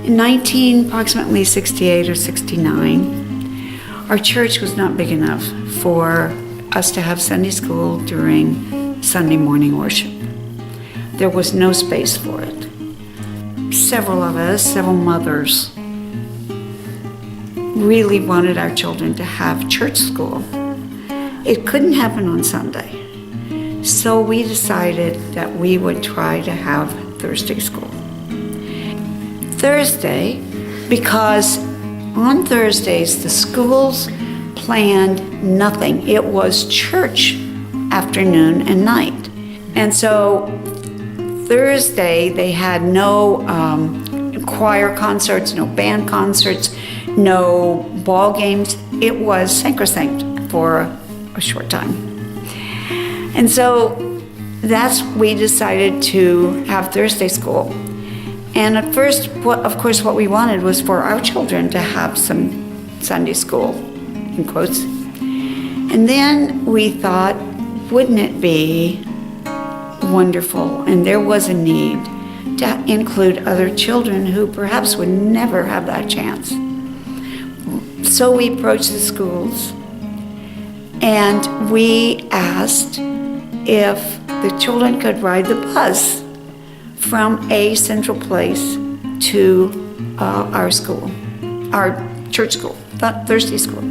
In approximately 68 or 69, our church was not big enough for us to have Sunday school during Sunday morning worship. There was no space for it. Several of us, several mothers, really wanted our children to have church school. It couldn't happen on Sunday. So we decided that we would try to have Thursday school. Thursday, because on Thursdays the schools planned nothing. It was church afternoon and night. And so Thursday they had no choir concerts, no band concerts, no ball games. It was sacrosanct for a short time. And so we decided to have Thursday school. And at first, of course, what we wanted was for our children to have some Sunday school, in quotes. And then we thought, wouldn't it be wonderful? And there was a need to include other children who perhaps would never have that chance. So we approached the schools and we asked if the children could ride the bus from a central place to our school, our church school, Thursday school.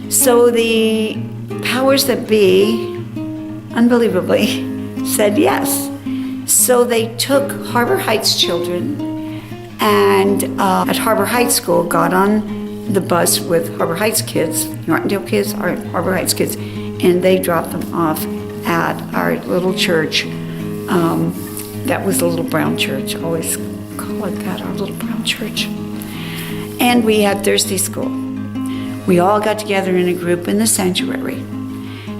So the powers that be, unbelievably, said yes. So they took Harbor Heights children and at Harbor Heights School got on the bus with Harbor Heights kids, Martindale kids, or Harbor Heights kids, and they dropped them off at our little church. That was a little brown church. I always call it that, our little brown church. And we had Thursday school. We all got together in a group in the sanctuary.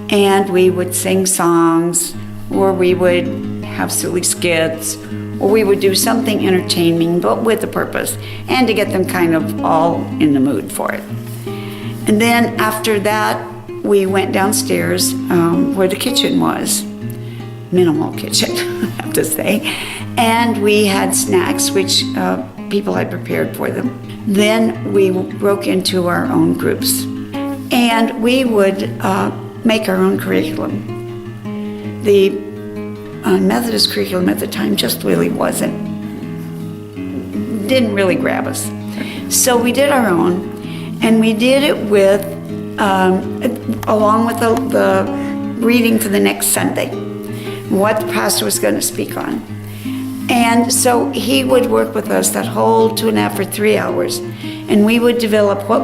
And we would sing songs, or we would have silly skits, or we would do something entertaining, but with a purpose, and to get them kind of all in the mood for it. And then after that, we went downstairs where the kitchen was. Minimal kitchen, I have to say. And we had snacks, which people had prepared for them. Then we broke into our own groups. And we would make our own curriculum. The Methodist curriculum at the time just really didn't really grab us. So we did our own, and we did it with, along with the reading for the next Sunday, what the pastor was going to speak on. And so he would work with us that whole 2.5 or 3 hours, and we would develop how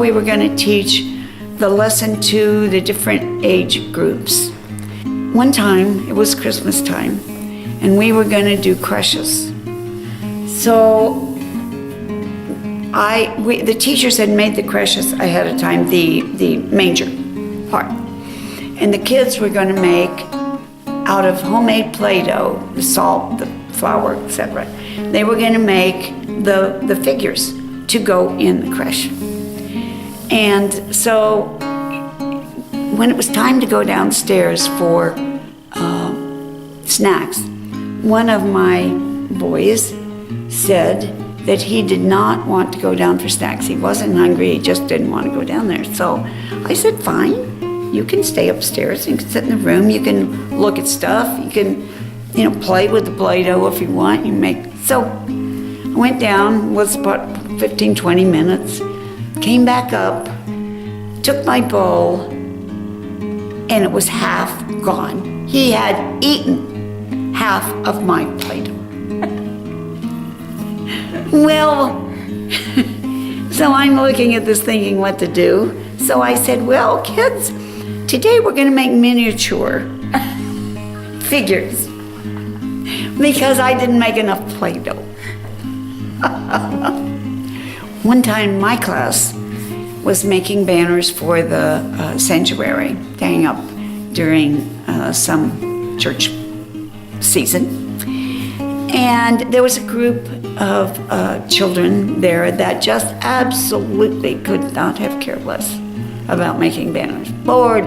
we were going to teach the lesson to the different age groups. One time, it was Christmas time, and we were going to do creches. So the teachers had made the creches ahead of time, the manger part. And the kids were going to make, out of homemade Play-Doh, the salt, the flour, etc., they were going to make the figures to go in the creche. And so when it was time to go downstairs for snacks, one of my boys said that he did not want to go down for snacks. He wasn't hungry, he just didn't want to go down there. So I said, fine, you can stay upstairs, you can sit in the room, you can look at stuff, you can, play with the Play-Doh if you want. So I went down, was about 15, 20 minutes, came back up, took my bowl, and it was half gone. He had eaten half of my Play-Doh. Well, so I'm looking at this thinking what to do. So I said, well, kids, today we're going to make miniature figures because I didn't make enough Play-Doh. One time my class was making banners for the sanctuary to hang up during some church season. And there was a group of children there that just absolutely could not have cared less about making banners. Bored,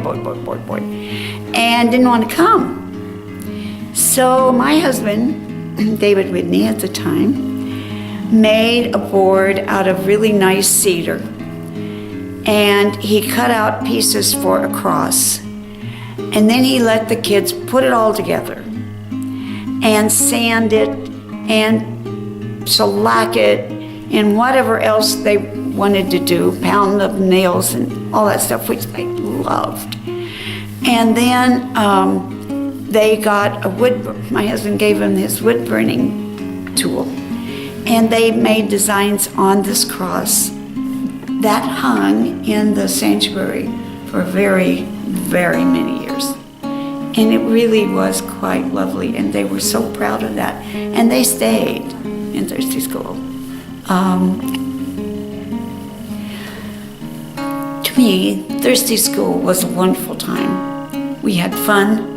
and didn't want to come. So my husband, David Whitney at the time, made a board out of really nice cedar, and he cut out pieces for a cross. And then he let the kids put it all together and sand it and shellac it and whatever else they wanted to do, pound the nails and all that stuff, which they loved. And then they got a my husband gave them his wood burning tool, and they made designs on this cross that hung in the sanctuary for very, very many years. And it really was quite lovely, and they were so proud of that. And they stayed in Thursday school. To me, Thursday school was a wonderful time. We had fun,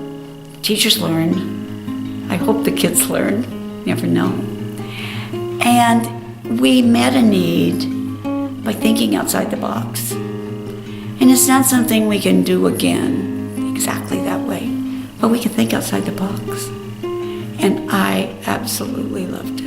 teachers learned. I hope the kids learned, never know. And we met a need by thinking outside the box. And it's not something we can do again exactly that way, but we can think outside the box. And I absolutely loved it.